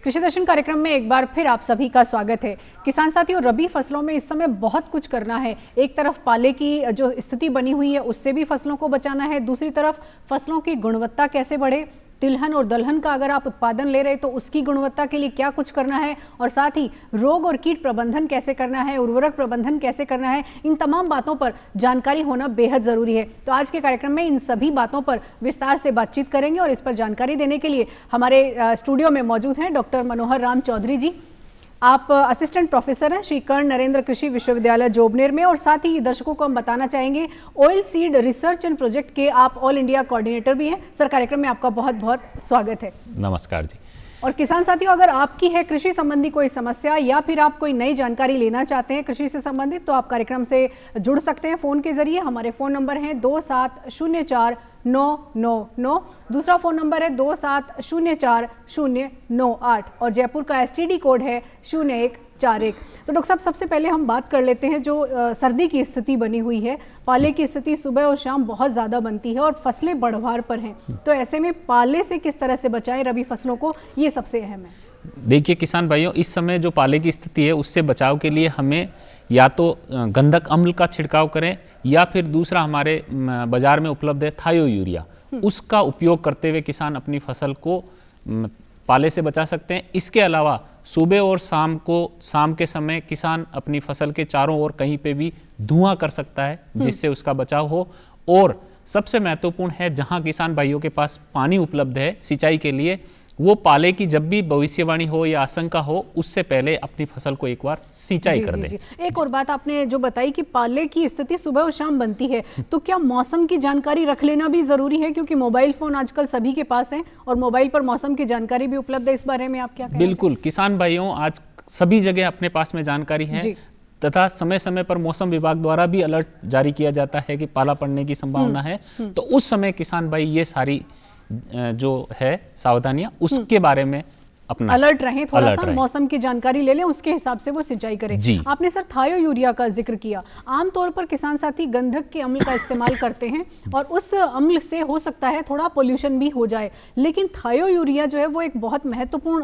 कृषि दर्शन कार्यक्रम में एक बार फिर आप सभी का स्वागत है। किसान साथियों, रबी फसलों में इस समय बहुत कुछ करना है। एक तरफ पाले की जो स्थिति बनी हुई है उससे भी फसलों को बचाना है, दूसरी तरफ फसलों की गुणवत्ता कैसे बढ़े, तिलहन और दलहन का अगर आप उत्पादन ले रहे तो उसकी गुणवत्ता के लिए क्या कुछ करना है, और साथ ही रोग और कीट प्रबंधन कैसे करना है, उर्वरक प्रबंधन कैसे करना है, इन तमाम बातों पर जानकारी होना बेहद जरूरी है। तो आज के कार्यक्रम में इन सभी बातों पर विस्तार से बातचीत करेंगे और इस पर जानकारी देने के लिए हमारे स्टूडियो में मौजूद हैं डॉक्टर मनोहर राम चौधरी जी। आप असिस्टेंट प्रोफेसर हैं श्री कर्ण नरेंद्र कृषि विश्वविद्यालय जोबनेर में, और साथ ही दर्शकों को हम बताना चाहेंगे oil seed research and project के आप ऑल इंडिया कोऑर्डिनेटर भी हैं। सर, कार्यक्रम में आपका बहुत बहुत स्वागत है। नमस्कार जी। और किसान साथियों, अगर आपकी है कृषि संबंधी कोई समस्या या फिर आप कोई नई जानकारी लेना चाहते हैं कृषि से संबंधित, तो आप कार्यक्रम से जुड़ सकते हैं फोन के जरिए। हमारे फोन नंबर हैं 2704-999, दूसरा फोन नंबर है 2704-098 और जयपुर का STD कोड है 0141। तो डॉक्टर साहब, सबसे पहले हम बात कर लेते हैं जो सर्दी की स्थिति बनी हुई है। पाले की स्थिति सुबह और शाम बहुत ज़्यादा बनती है और फसलें बढ़वार पर हैं, तो ऐसे में पाले से किस तरह से बचाएं रबी फसलों को, ये सबसे अहम है। देखिए किसान भाइयों, इस समय जो पाले की स्थिति है उससे बचाव के लिए हमें या तो गंधक अम्ल का छिड़काव करें या फिर दूसरा हमारे बाजार में उपलब्ध है थायो यूरिया, उसका उपयोग करते हुए किसान अपनी फसल को पाले से बचा सकते हैं। इसके अलावा सुबह और शाम के समय किसान अपनी फसल के चारों ओर कहीं पे भी धुआं कर सकता है जिससे उसका बचाव हो। और सबसे महत्वपूर्ण है, जहां किसान भाइयों के पास पानी उपलब्ध है सिंचाई के लिए, वो पाले की जब भी भविष्यवाणी हो या आशंका हो उससे पहले अपनी फसल को एक बार सिंचाई कर दें। एक और बात आपने जो बताई कि पाले की स्थिति सुबह और शाम बनती है, तो क्या मौसम की जानकारी रख लेना भी जरूरी है, क्योंकि मोबाइल फोन आजकल सभी के पास हैं और मोबाइल पर मौसम की जानकारी भी उपलब्ध है। इस बारे में आप क्या कहेंगे? बिल्कुल, किसान भाइयों आज सभी जगह अपने पास में जानकारी है तथा समय समय पर मौसम विभाग द्वारा भी अलर्ट जारी किया जाता है कि पाला पड़ने की संभावना है। तो उस समय किसान भाई ये सारी जो है सावधानियां उसके बारे में अपना अलर्ट रहें, थोड़ा सा मौसम की जानकारी ले लें, उसके हिसाब से वो सिंचाई करें। आपने सर थायो यूरिया का जिक्र किया। आमतौर पर किसान साथी गंधक के अम्ल का इस्तेमाल करते हैं और उस अम्ल से हो सकता है थोड़ा पोल्यूशन भी हो जाए, लेकिन थायो यूरिया जो है वो एक बहुत महत्वपूर्ण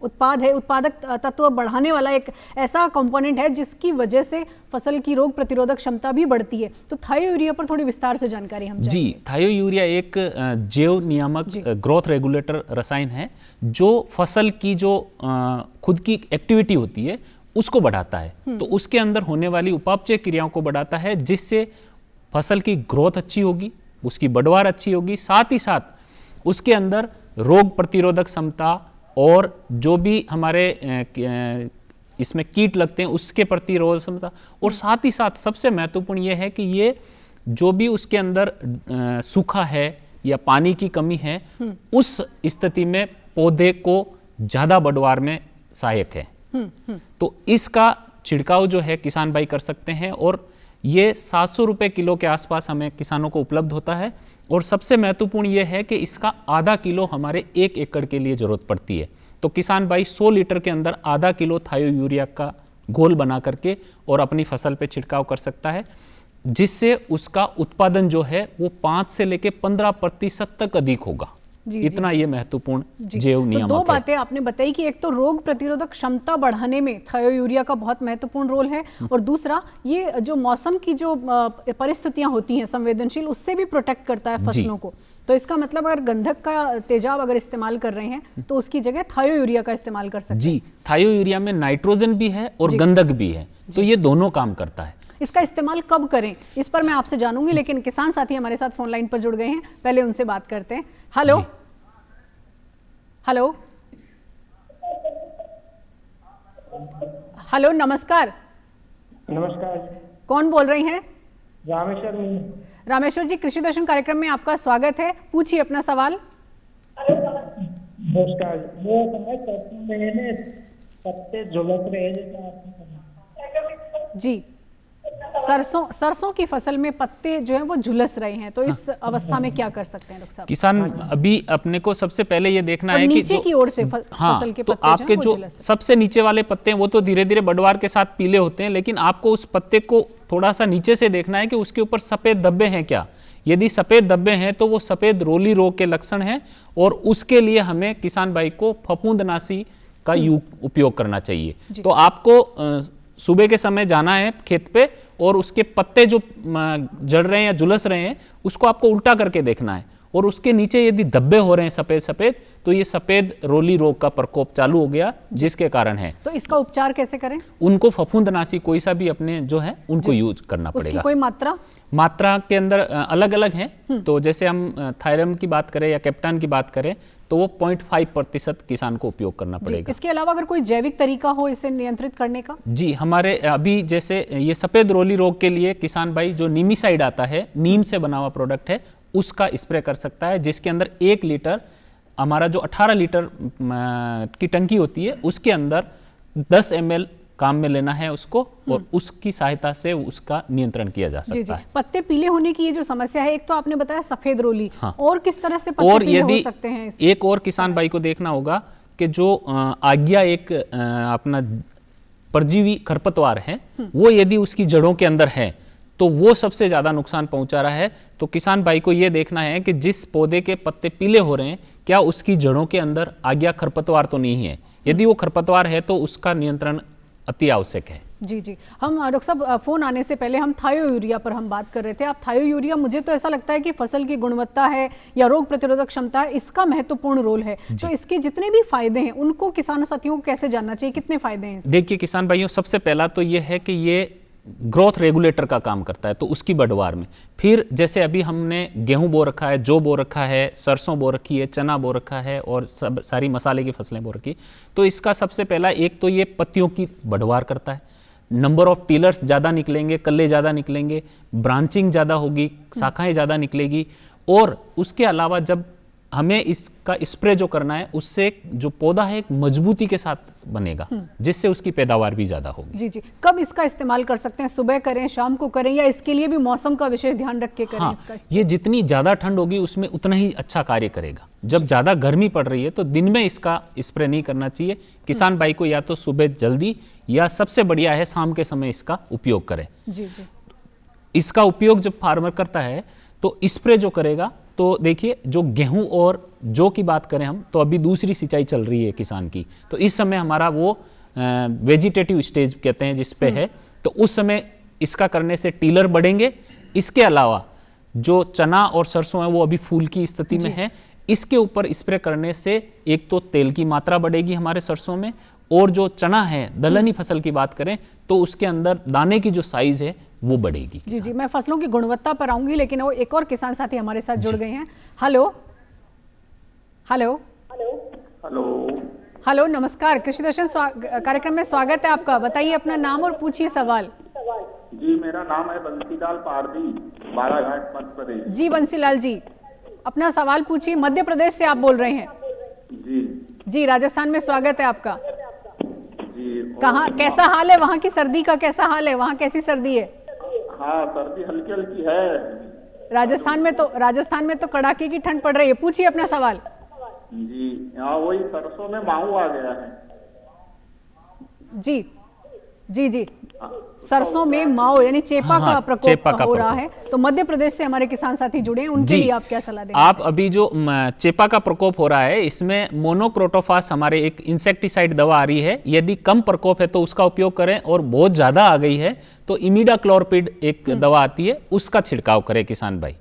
उत्पाद है, उत्पादक तत्व बढ़ाने वाला एक ऐसा कंपोनेंट है जिसकी वजह से फसल की रोग प्रतिरोधक क्षमता भी बढ़ती है। तो थायो यूरिया पर थोड़ी विस्तार से जानकारी हम जी। थायो यूरिया एक जैव नियामक ग्रोथ रेगुलेटर रसायन है जो फसल की जो खुद की एक्टिविटी होती है उसको बढ़ाता है। तो उसके अंदर होने वाली उपापचय क्रियाओं को बढ़ाता है जिससे फसल की ग्रोथ अच्छी होगी, उसकी बढ़वार अच्छी होगी, साथ ही साथ उसके अंदर रोग प्रतिरोधक क्षमता और जो भी हमारे इसमें कीट लगते हैं उसके प्रति रोग क्षमता, और साथ ही साथ सबसे महत्वपूर्ण यह है कि ये जो भी उसके अंदर सूखा है या पानी की कमी है उस स्थिति में पौधे को ज्यादा बढ़वार में सहायक है। तो इसका छिड़काव जो है किसान भाई कर सकते हैं और ये 700 रुपए किलो के आसपास हमें किसानों को उपलब्ध होता है। और सबसे महत्वपूर्ण यह है कि इसका आधा किलो हमारे 1 एकड़ के लिए जरूरत पड़ती है। तो किसान भाई 100 लीटर के अंदर आधा किलो थायो यूरिया का घोल बना करके और अपनी फसल पे छिड़काव कर सकता है, जिससे उसका उत्पादन जो है वो 5 से लेके 15% तक अधिक होगा। इतना ये महत्वपूर्ण जैव नियामक है। तो दो बातें आपने बताई कि एक तो रोग प्रतिरोधक क्षमता बढ़ाने में थायो यूरिया का बहुत महत्वपूर्ण रोल है, और दूसरा ये जो मौसम की जो परिस्थितियां होती हैं संवेदनशील, उससे भी प्रोटेक्ट करता है फसलों को। तो इसका मतलब अगर गंधक का तेजाब अगर इस्तेमाल कर रहे हैं तो उसकी जगह थायो यूरिया का इस्तेमाल कर सकते हैं। जी, थायो यूरिया में नाइट्रोजन भी है और गंधक भी है, तो ये दोनों काम करता है। इसका इस्तेमाल कब करें इस पर मैं आपसे जानूंगी, लेकिन किसान साथी हमारे साथ फोन लाइन पर जुड़ गए हैं, पहले उनसे बात करते हैं। हेलो हेलो हेलो, नमस्कार। नमस्कार, कौन बोल रही हैं? रामेश्वर। रामेश्वर जी, कृषि दर्शन कार्यक्रम में आपका स्वागत है, पूछिए अपना सवाल। नमस्कार, वो मैंने पत्ते झुलस रहे हैं जी, सरसों की फसल में पत्ते जो है वो झुलस रहे हैं, तो इस अवस्था में क्या कर सकते हैं डॉक्टर साहब? किसान अभी अपने को सबसे पहले ये देखना है कि नीचे की ओर से फसल के तो पत्ते आपके जो सबसे नीचे वाले पत्ते हैं वो तो धीरे धीरे बढ़वार के साथ पीले होते हैं, लेकिन आपको उस पत्ते को थोड़ा सा नीचे से देखना है कि उसके ऊपर सफेद धब्बे हैं क्या। यदि सफेद धब्बे हैं तो वो सफेद रोली रोग के लक्षण हैं और उसके लिए हमें किसान भाई को फफूंदनाशी का उपयोग करना चाहिए। तो आपको सुबह के समय जाना है खेत पे और उसके पत्ते जो जड़ रहे हैं या झुलस रहे हैं उसको आपको उल्टा करके देखना है, और उसके नीचे यदि धब्बे हो रहे हैं सफेद सफेद, तो ये सफेद रोली रोग का प्रकोप चालू हो गया, जिसके कारण है। तो इसका उपचार कैसे करें? उनको फफूंदनाशी कोई सा भी अपने जो है उनको यूज करना पड़ेगा। उसकी कोई मात्रा के अंदर अलग अलग है। तो जैसे हम थायरम की बात करें या कैप्टान की बात करें तो वो 0.5% किसान को उपयोग करना पड़ेगा। इसके अलावा अगर कोई जैविक तरीका हो इसे नियंत्रित करने का? जी, हमारे अभी जैसे ये सफेद रोली रोग के लिए किसान भाई जो नीमीसाइड आता है, नीम से बना हुआ प्रोडक्ट है, उसका स्प्रे कर सकता है, जिसके अंदर 1 लीटर, हमारा जो 18 लीटर की टंकी होती है उसके अंदर 10 ml काम में लेना है उसको, और उसकी सहायता से उसका नियंत्रण किया जा सकता है। पत्ते पीले होने की ये जो समस्या है, एक तो आपने बताया सफेद रोली, और किस तरह से पत्ते पीले हो सकते हैं? एक और किसान भाई को देखना होगा कि जो आज्ञा एक अपना परजीवी खरपतवार है, वो यदि उसकी जड़ों के अंदर है तो वो सबसे ज्यादा नुकसान पहुंचा रहा है। तो किसान भाई को ये देखना है कि जिस पौधे के पत्ते पीले हो रहे हैं, क्या उसकी जड़ों के अंदर आज्ञा खरपतवार तो नहीं है। यदि वो खरपतवार है तो उसका नियंत्रण अति आवश्यक है। जी जी, हम डॉक्टर साहब फोन आने से पहले हम थायो यूरिया पर हम बात कर रहे थे। आप थायो यूरिया, मुझे तो ऐसा लगता है कि फसल की गुणवत्ता है या रोग प्रतिरोधक क्षमता है, इसका महत्वपूर्ण रोल है। तो इसके जितने भी फायदे हैं उनको किसान साथियों को कैसे जानना चाहिए, कितने फायदे हैं? देखिए किसान भाइयों, सबसे पहला तो ये है कि ये ग्रोथ रेगुलेटर का काम करता है, तो उसकी बढ़वार में। फिर जैसे अभी हमने गेहूं बो रखा है, जौ बो रखा है, सरसों बो रखी है, चना बो रखा है और सब सारी मसाले की फसलें बो रखी, तो इसका सबसे पहला एक तो ये पत्तियों की बढ़वार करता है। नंबर ऑफ टीलर्स ज़्यादा निकलेंगे, कल्ले ज़्यादा निकलेंगे, ब्रांचिंग ज़्यादा होगी, शाखाएं ज़्यादा निकलेगी। और उसके अलावा जब हमें इसका स्प्रे जो करना है, उससे जो पौधा है एक मजबूती के साथ बनेगा, जिससे उसकी पैदावार भी ज्यादा होगी। जी जी, कब इसका इस्तेमाल कर सकते हैं? सुबह करें, शाम को करें, या इसके लिए भी मौसम का विशेष ध्यान रख के करें? हाँ, इसका ये जितनी ज्यादा ठंड होगी उसमें उतना ही अच्छा कार्य करेगा। जब ज्यादा गर्मी पड़ रही है तो दिन में इसका स्प्रे नहीं करना चाहिए। किसान भाई को या तो सुबह जल्दी या सबसे बढ़िया है शाम के समय इसका उपयोग करें। जी जी, इसका उपयोग जब फार्मर करता है तो स्प्रे जो करेगा, तो देखिए जो गेहूं और जौ की बात करें हम, तो अभी दूसरी सिंचाई चल रही है किसान की, तो इस समय हमारा वो वेजिटेटिव स्टेज कहते हैं जिस पे है, तो उस समय इसका करने से टीलर बढ़ेंगे। इसके अलावा जो चना और सरसों है वो अभी फूल की स्थिति में है, इसके ऊपर स्प्रे करने से एक तो तेल की मात्रा बढ़ेगी हमारे सरसों में, और जो चना है दलहनी फसल की बात करें तो उसके अंदर दाने की जो साइज है वो बढ़ेगी। जी जी, मैं फसलों की गुणवत्ता पर आऊंगी, लेकिन वो एक और किसान साथी हमारे साथ जुड़ गए हैं। हेलो हेलो हेलो हेलो, नमस्कार, कृषि दर्शन कार्यक्रम में स्वागत है आपका। बताइए अपना नाम और पूछिए सवाल। जी, मेरा नाम है बंसीलाल पारदी, बालाघाट मध्य प्रदेश। जी बंसीलाल जी, अपना सवाल पूछिए। मध्य प्रदेश से आप बोल रहे हैं? जी जी, राजस्थान में स्वागत है आपका। जी, कहाँ, कैसा हाल है वहाँ की? सर्दी का कैसा हाल है वहाँ? कैसी सर्दी है? हाँ, सर्दी हल्की हल्की है। राजस्थान में तो कड़ाके की ठंड पड़ रही है। पूछिए अपना सवाल। जी, यहाँ वही सरसों में माहू आ गया है। जी जी जी, सरसों में माओ यानी चेपा का प्रकोप हो रहा है। तो मध्य प्रदेश से हमारे किसान साथी जुड़े हैं, उनके लिए आप क्या सलाह देंगे? आप अभी जो चेपा का प्रकोप हो रहा है, इसमें मोनोक्रोटोफास हमारे एक इंसेक्टिसाइड दवा आ रही है। यदि कम प्रकोप है तो उसका उपयोग करें, और बहुत ज्यादा आ गई है तो इमिडाक्लोरपिड एक दवा आती है, उसका छिड़काव करें किसान भाई।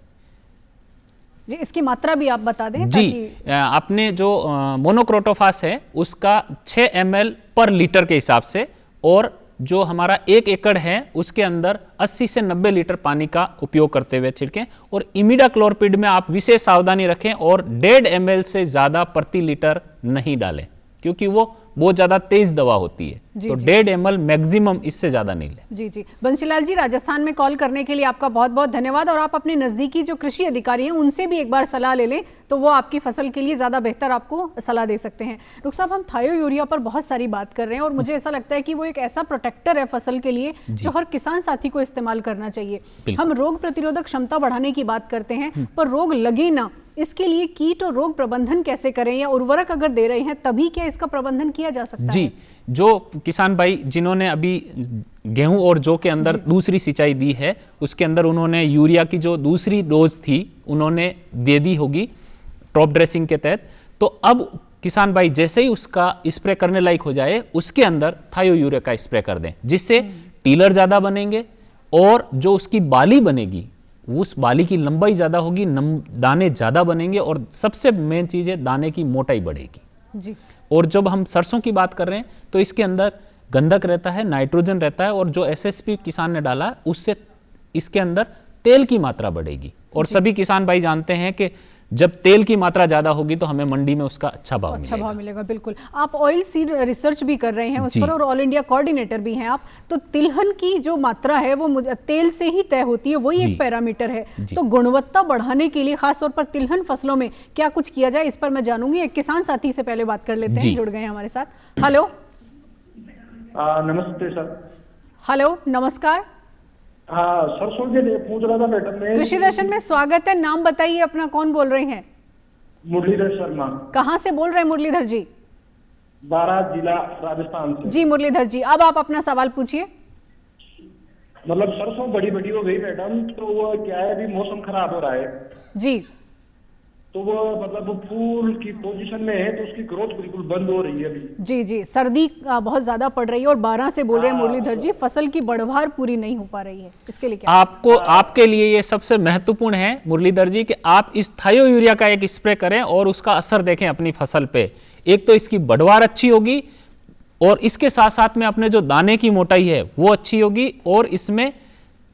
जी, इसकी मात्रा भी आप बता दें। जी, आपने जो मोनोक्रोटोफास है उसका 6 ml पर लीटर के हिसाब से, और जो हमारा 1 एकड़ है उसके अंदर 80 से 90 लीटर पानी का उपयोग करते हुए छिड़कें। और इमिडाक्लोरपिड में आप विशेष सावधानी रखें और 1.5 ml से ज्यादा प्रति लीटर नहीं डालें, क्योंकि वो बहुत ज्यादा तेज दवा होती है। तो 1.5 ml मैक्सिमम, इससे ज्यादा नहीं ले। जी जी, बंसीलाल जी, राजस्थान में कॉल करने के लिए आपका बहुत बहुत धन्यवाद। और आप अपने नजदीकी जो कृषि अधिकारी हैं उनसे भी एक बार सलाह ले लें, तो वो आपकी फसल के लिए ज्यादा बेहतर आपको सलाह दे सकते हैं। डॉक्टर साहब, हम थायो यूरिया पर बहुत सारी बात कर रहे हैं, और मुझे ऐसा लगता है कि वो एक ऐसा प्रोटेक्टर है फसल के लिए जो हर किसान साथी को इस्तेमाल करना चाहिए। हम रोग प्रतिरोधक क्षमता बढ़ाने की बात करते हैं, पर रोग लगे ना, इसके लिए कीट और रोग प्रबंधन कैसे करें, या उर्वरक अगर दे रहे हैं तभी क्या इसका प्रबंधन किया जा सकता है? जी, जो किसान भाई जिन्होंने अभी गेहूं और जौ के अंदर दूसरी सिंचाई दी है, उसके अंदर उन्होंने यूरिया की जो दूसरी डोज थी उन्होंने दे दी होगी टॉप ड्रेसिंग के तहत। तो अब किसान भाई जैसे ही उसका स्प्रे करने लायक हो जाए उसके अंदर थायो यूरिया का स्प्रे कर दें, जिससे टीलर ज्यादा बनेंगे और जो उसकी बाली बनेगी उस बाली की लंबाई ज्यादा होगी, दाने ज्यादा बनेंगे और सबसे मेन चीज है दाने की मोटाई बढ़ेगी जी। और जब हम सरसों की बात कर रहे हैं तो इसके अंदर गंधक रहता है, नाइट्रोजन रहता है और जो एसएसपी किसान ने डाला उससे इसके अंदर तेल की मात्रा बढ़ेगी। और सभी किसान भाई जानते हैं कि जब तेल की मात्रा ज्यादा होगी तो हमें मंडी में उसका अच्छा भाव मिलेगा। बिल्कुल, आप ऑयल सीड रिसर्च भी कर रहे हैं उस पर और ऑल इंडिया कोऑर्डिनेटर भी हैं आप, तो तिलहन की जो मात्रा है वो तेल से ही तय होती है, वही एक पैरामीटर है। तो गुणवत्ता बढ़ाने के लिए खासतौर पर तिलहन फसलों में क्या कुछ किया जाए, इस पर मैं जानूंगी। एक किसान साथी से पहले बात कर लेते हैं, जुड़ गए हैं हमारे साथ। हेलो, नमस्ते सर। हेलो, नमस्कार। हाँ, सरसों के लिए पूछ रहा था मैडम मैं। कृषि दर्शन में स्वागत है, नाम बताइए अपना, कौन बोल रहे हैं? मुरलीधर शर्मा। कहाँ से बोल रहे हैं मुरलीधर जी? बारात जिला राजस्थान से। जी मुरलीधर जी, अब आप अपना सवाल पूछिए। मतलब सरसों बड़ी बड़ी हो गई मैडम, तो वो क्या है, अभी मौसम खराब हो रहा है जी, तो वो मतलब वो फूल की पोजीशन में है तो उसकी ग्रोथ बिल्कुल बंद हो रही है अभी। जी जी, सर्दी बहुत ज्यादा पड़ रही है और 12 से बोल रहे हैं मुरलीधर जी, फसल की बढ़वार पूरी नहीं हो पा रही है, इसके लिए क्या आपके लिए ये सबसे महत्वपूर्ण है मुरलीधर जी कि आप इस थायो यूरिया का एक स्प्रे करें और उसका असर देखें अपनी फसल पे। एक तो इसकी बढ़वार अच्छी होगी और इसके साथ साथ में अपने जो दाने की मोटाई है वो अच्छी होगी और इसमें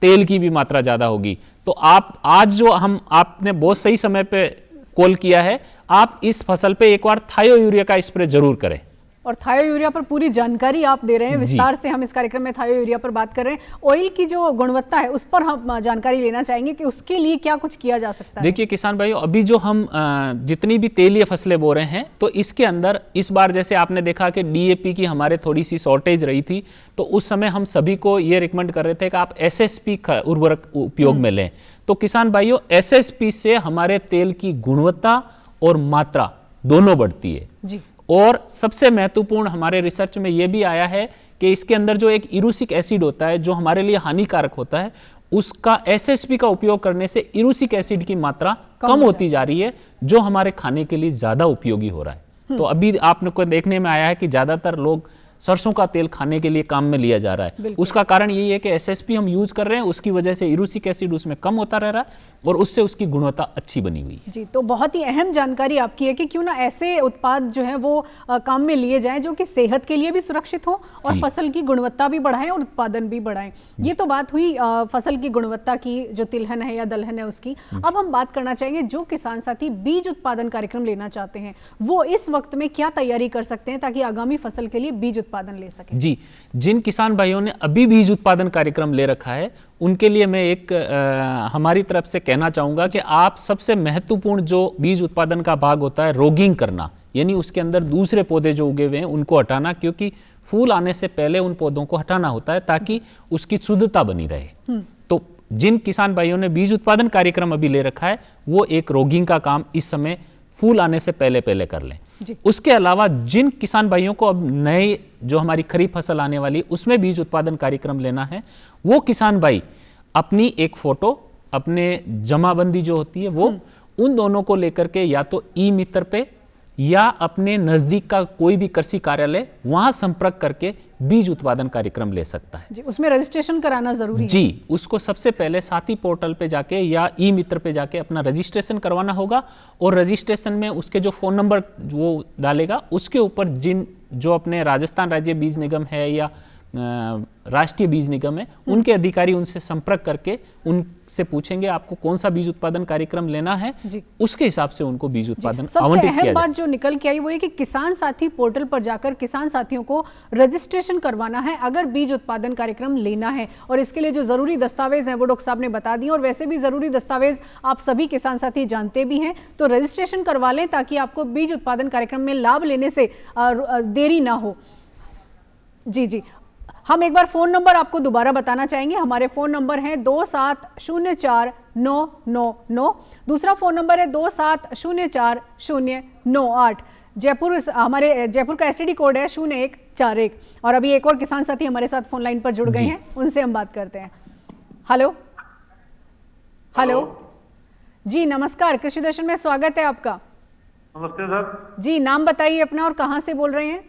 तेल की भी मात्रा ज्यादा होगी। तो आप आज जो आपने बहुत सही समय पे कॉल किया है, आप इस फसल पे एक बार थायो यूरिया का स्प्रे जरूर करें। और थायो यूरिया पर पूरी जानकारी आप दे रहे हैं विस्तार से। हम इस कार्यक्रम में थायो यूरिया पर बात कर रहे हैं। ऑयल की जो गुणवत्ता है उस पर हम जानकारी लेना चाहेंगे कि उसके लिए क्या कुछ किया जा सकता है। देखिए किसान भाइयों, अभी जो हम जितनी भी तेलीय फसलें बो रहे हैं तो इसके अंदर इस बार जैसे आपने देखा कि डीएपी की हमारे थोड़ी सी शॉर्टेज रही थी, तो उस समय हम सभी को ये रिकमेंड कर रहे थे कि आप एसएसपी उर्वरक उपयोग में लें। तो किसान भाइयों, एसएसपी से हमारे तेल की गुणवत्ता और मात्रा दोनों बढ़ती है जी। और सबसे महत्वपूर्ण हमारे रिसर्च में यह भी आया है कि इसके अंदर जो एक इरूसिक एसिड होता है जो हमारे लिए हानिकारक होता है, उसका एसएसपी का उपयोग करने से इरूसिक एसिड की मात्रा कम होती जा रही है, जो हमारे खाने के लिए ज्यादा उपयोगी हो रहा है। तो अभी आपको देखने में आया है कि ज्यादातर लोग सरसों का तेल खाने के लिए काम में लिया जा रहा है। उसका कारण यही है कि एसएसपी हम यूज कर रहे हैं, उसकी वजह से इरूसिक एसिड उसमें कम होता रह रहा है और उससे उसकी गुणवत्ता अच्छी बनी हुई है। जी, तो बहुत ही अहम जानकारी आपकी है कि क्यों ना ऐसे उत्पाद जो है वो काम में लिए जाएं जो कि सेहत के लिए भी सुरक्षित हो और फसल की गुणवत्ता भी बढ़ाएं और उत्पादन भी बढ़ाएं। ये तो बात हुई फसल की गुणवत्ता की, जो तिलहन है या दलहन है उसकी। अब हम बात करना चाहेंगे जो किसान साथी बीज उत्पादन कार्यक्रम लेना चाहते हैं, वो इस वक्त में क्या तैयारी कर सकते हैं ताकि आगामी फसल के लिए बीज उत्पादन ले सकें। जी, जिन किसान भाइयों ने अभी बीज उत्पादन कार्यक्रम ले रखा है उनके लिए मैं एक हमारी तरफ से कहना चाहूंगा कि आप सबसे महत्वपूर्ण जो बीज उत्पादन का भाग होता है रोगिंग करना, यानी उसके अंदर दूसरे पौधे जो उगे हुए हैं उनको हटाना, क्योंकि फूल आने से पहले उन पौधों को हटाना होता है ताकि उसकी शुद्धता बनी रहे। तो जिन किसान भाइयों ने बीज उत्पादन कार्यक्रम अभी ले रखा है वो एक रोगिंग का काम इस समय फूल आने से पहले पहले कर लें। उसके अलावा जिन किसान भाइयों को अब नए जो हमारी खरीफ फसल आने वाली उसमें बीज उत्पादन कार्यक्रम लेना है, वो किसान भाई अपनी एक फोटो, अपने जमाबंदी जो होती है वो, उन दोनों को लेकर के या तो ई मित्र पे या अपने नजदीक का कोई भी कृषि कार्यालय वहां संपर्क करके बीज उत्पादन कार्यक्रम ले सकता है। जी, उसमें रजिस्ट्रेशन कराना जरूरी है। जी, उसको सबसे पहले साथी पोर्टल पे जाके या ई मित्र पे जाके अपना रजिस्ट्रेशन करवाना होगा और रजिस्ट्रेशन में उसके जो फोन नंबर वो डालेगा उसके ऊपर जो अपने राजस्थान राज्य बीज निगम है या राष्ट्रीय बीज निगम है उनके अधिकारी उनसे संपर्क करके उनसे पूछेंगे आपको कौन सा बीज उत्पादन कार्यक्रम लेना है, उसके हिसाब से उनको बीज उत्पादन आवंटित किया जाए। सबसे अहम बात जो निकल के आई वो है कि किसान साथी पोर्टल पर जाकर किसान साथियों को रजिस्ट्रेशन करवाना है अगर बीज उत्पादन कार्यक्रम लेना है, और इसके लिए जो जरूरी दस्तावेज हैं वो डॉक्टर साहब ने बता दिए, और वैसे भी जरूरी दस्तावेज आप सभी किसान साथी जानते भी हैं, तो रजिस्ट्रेशन करवा लें ताकि आपको बीज उत्पादन कार्यक्रम में लाभ लेने से देरी ना हो। जी जी, हम एक बार फोन नंबर आपको दोबारा बताना चाहेंगे। हमारे फोन नंबर है 27049999, दूसरा फोन नंबर है 27040098। जयपुर, हमारे जयपुर का एसटीडी कोड है 0141। और अभी एक और किसान साथी हमारे साथ फोन लाइन पर जुड़ गए हैं, उनसे हम बात करते हैं। हेलो हेलो जी, नमस्कार, कृषि दर्शन में स्वागत है आपका। नमस्ते सर। जी, नाम बताइए अपना और कहाँ से बोल रहे हैं?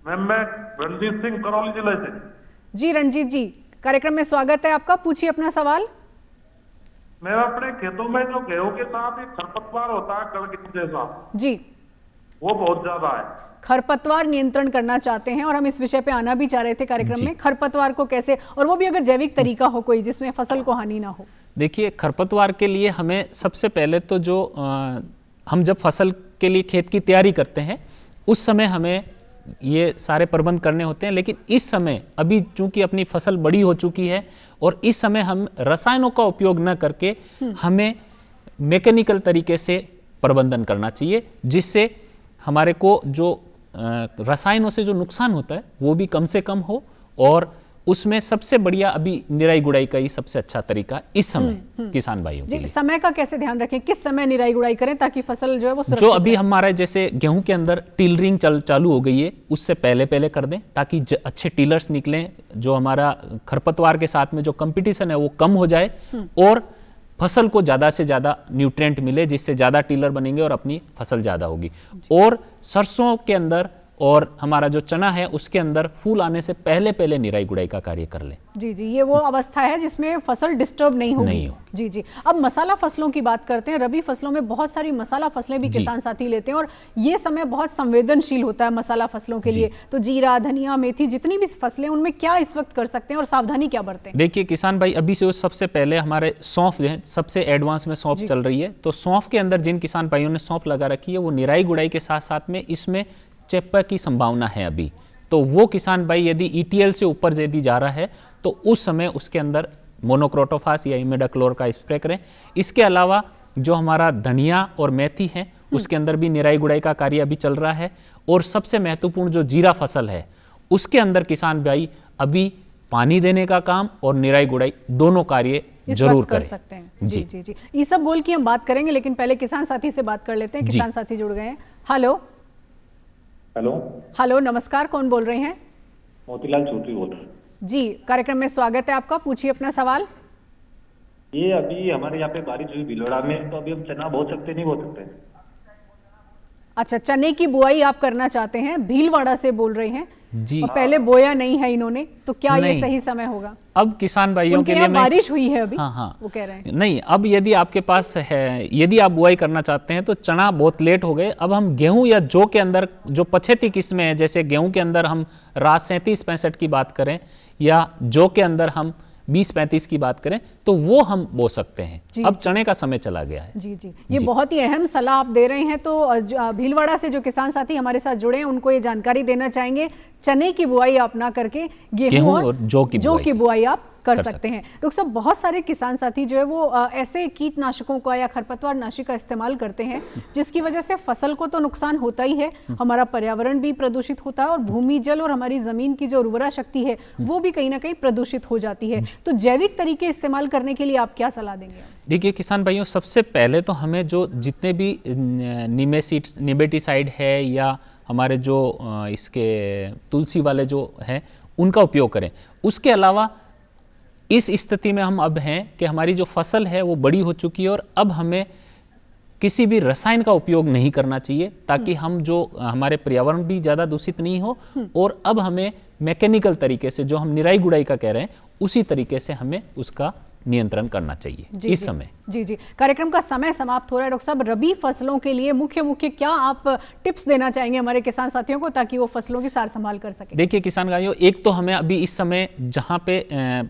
मैम मैं रणजीत सिंह, करौली जिले से। जी रणजीत जी, कार्यक्रम में स्वागत है आपका, पूछिए अपना सवाल। मैं अपने खेतों में जो गेहूं के साथ एक खरपतवार होता है कड़गिल जैसा, जी, वो बहुत ज्यादा है। खरपतवार नियंत्रण करना चाहते हैं और हम इस विषय पे आना भी चाह रहे थे कार्यक्रम में, खरपतवार को कैसे, और वो भी अगर जैविक तरीका हो कोई जिसमें फसल को हानि ना हो। देखिए, खरपतवार के लिए हमें सबसे पहले तो जो हम जब फसल के लिए खेत की तैयारी करते हैं उस समय हमें ये सारे प्रबंध करने होते हैं, लेकिन इस समय अभी चूंकि अपनी फसल बड़ी हो चुकी है और इस समय हम रसायनों का उपयोग न करके हमें मैकेनिकल तरीके से प्रबंधन करना चाहिए, जिससे हमारे को जो रसायनों से जो नुकसान होता है वो भी कम से कम हो। और उसमें सबसे बढ़िया अभी निराई गुड़ाई का ही सबसे अच्छा तरीका इस समय किसान भाइयों के लिए। समय का कैसे ध्यान रखें, किस समय निराई गुड़ाई करें ताकि फसल जो है वो जो अभी हमारा जैसे गेहूं के अंदर टिलरिंग चालू हो गई है उससे पहले पहले कर दें, ताकि अच्छे टिलर्स निकलें, जो हमारा खरपतवार के साथ में जो कंपटीशन है वो कम हो जाए और फसल को ज़्यादा से ज़्यादा न्यूट्रिएंट मिले, जिससे ज़्यादा टिलर बनेंगे और अपनी फसल ज़्यादा होगी। और सरसों के अंदर और हमारा जो चना है उसके अंदर फूल आने से पहले पहले निराई गुड़ाई का कार्य कर लें। जी जी, ये वो अवस्था है जिसमें फसल डिस्टर्ब नहीं होगी। जी जी, अब मसाला फसलों की बात करते हैं। रबी फसलों में बहुत सारी मसाला फसलें भी किसान साथी लेते हैं और ये समय बहुत संवेदनशील होता है मसाला फसलों के लिए। तो जीरा, धनिया, मेथी, जितनी भी फसलें उनमें क्या इस वक्त कर सकते हैं और सावधानी क्या बरतें? देखिए किसान भाई, अभी से सबसे पहले हमारे सौंफ जो है सबसे एडवांस में सौंफ चल रही है, तो सौंफ के अंदर जिन किसान भाइयों ने सौंफ लगा रखी है वो निराई गुड़ाई के साथ साथ में इसमें चेपा की संभावना है अभी, तो वो किसान भाई यदि ETL से ऊपर यदि जा रहा है तो उस समय उसके अंदर मोनोक्रोटोफास या इमिडाक्लोर का स्प्रे करें। इसके अलावा जो हमारा धनिया और मेथी है उसके अंदर भी निराई गुड़ाई का कार्य अभी चल रहा है। और सबसे महत्वपूर्ण जो जीरा फसल है उसके अंदर किसान भाई अभी पानी देने का काम और निराई गुड़ाई दोनों कार्य जरूर कर सकते हैं। जी जी जी, ईसबगोल की हम बात करेंगे, लेकिन पहले किसान साथी से बात कर लेते हैं। किसान साथी जुड़ गए हैं। हेलो हेलो हेलो, नमस्कार, कौन बोल रहे हैं? मोतीलाल चौधरी बोल रहे हैं। जी, कार्यक्रम में स्वागत है आपका, पूछिए अपना सवाल। ये अभी हमारे यहाँ पे बारिश हुई भीलवाड़ा में, तो अभी हम चना बो सकते नहीं बो सकते? अच्छा, चने की बुआई आप करना चाहते हैं, भीलवाड़ा से बोल रहे हैं जी। और पहले बोया नहीं है इन्होंने, तो क्या ये सही समय होगा? अब किसान भाइयों के लिए बारिश हुई है अभी। हाँ, वो कह रहे हैं नहीं, अब यदि आपके पास है, यदि आप बुआई करना चाहते हैं तो चना बहुत लेट हो गए। अब हम गेहूं या जौ के अंदर जो पछेती किस्में हैं, जैसे गेहूं के अंदर हम रात 37-65 की बात करें या जौ के अंदर हम 20-35 की बात करें तो वो हम बो सकते हैं। अब चने का समय चला गया है। जी जी, ये बहुत ही अहम सलाह आप दे रहे हैं। तो भीलवाड़ा से जो किसान साथी हमारे साथ जुड़े हैं उनको ये जानकारी देना चाहेंगे, चने की बुआई आप ना करके गेहूं और जौ की बुआई आप कर सकते हैं। डॉक्टर साहब, बहुत सारे किसान साथी जो है वो ऐसे कीटनाशकों का या खरपतवार नाशी का इस्तेमाल करते हैं जिसकी वजह से फसल को तो नुकसान होता ही है, हमारा पर्यावरण भी प्रदूषित होता है और भूमि जल और हमारी जमीन की जो उर्वरा शक्ति है वो भी कहीं ना कहीं प्रदूषित हो जाती है। तो जैविक तरीके इस्तेमाल करने के लिए आप क्या सलाह देंगे? देखिए किसान भाइयों, सबसे पहले तो हमें जो जितने भी निमेटिसाइड है या हमारे जो इसके तुलसी वाले जो हैं उनका उपयोग करें। उसके अलावा इस स्थिति में हम अब हैं कि हमारी जो फसल है वो बड़ी हो चुकी है और अब हमें किसी भी रसायन का उपयोग नहीं करना चाहिए, ताकि हम जो हमारे पर्यावरण भी ज़्यादा दूषित नहीं हो। और अब हमें मैकेनिकल तरीके से, जो हम निराई गुड़ाई का कह रहे हैं, उसी तरीके से हमें उसका नियंत्रण करना चाहिए इस समय। जी जी, कार्यक्रम का समय समाप्त हो रहा है। डॉक्टर साहब, रबी फसलों के लिए मुख्य क्या आप टिप्स देना चाहेंगे हमारे किसान साथियों को ताकि वो फसलों की सार संभाल कर सके? देखिए किसान भाइयों, एक तो हमें अभी इस समय जहाँ पे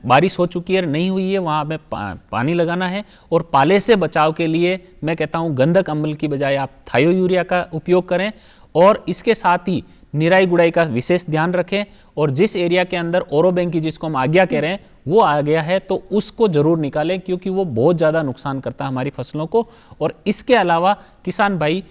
बारिश हो चुकी है नहीं हुई है वहाँ हमें पानी लगाना है। और पाले से बचाव के लिए मैं कहता हूँ गंधक अम्ल की बजाय आप थायो यूरिया का उपयोग करें और इसके साथ ही निराई गुड़ाई का विशेष ध्यान रखें। और जिस एरिया के अंदर ओरोबैंकी जिसको हम आज्ञा कह रहे हैं वो आ गया है तो उसको जरूर निकालें, क्योंकि वो बहुत ज़्यादा नुकसान करता है हमारी फसलों को। और इसके अलावा किसान भाई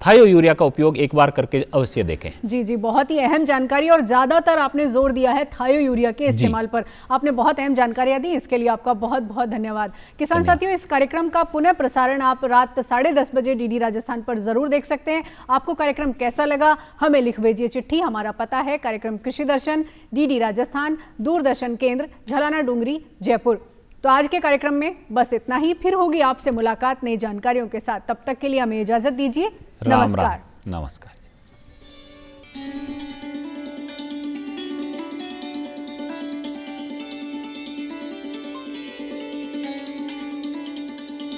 थायो यूरिया का उपयोग एक बार करके अवश्य देखें। जी जी, बहुत ही अहम जानकारी और ज्यादातर आपने जोर दिया है थायो यूरिया के इस्तेमाल पर। आपने बहुत अहम जानकारियां दी, इसके लिए आपका बहुत बहुत धन्यवाद। किसान साथियों, इस कार्यक्रम का पुनः प्रसारण आप रात 10:30 बजे DD राजस्थान पर जरूर देख सकते हैं। आपको कार्यक्रम कैसा लगा हमें लिख भेजिए चिट्ठी। हमारा पता है कार्यक्रम कृषि दर्शन, DD राजस्थान, दूरदर्शन केंद्र, झलाना डूंगरी, जयपुर। तो आज के कार्यक्रम में बस इतना ही, फिर होगी आपसे मुलाकात नई जानकारियों के साथ। तब तक के लिए हमें इजाजत दीजिए। राम नमस्कार। राम, नमस्कार।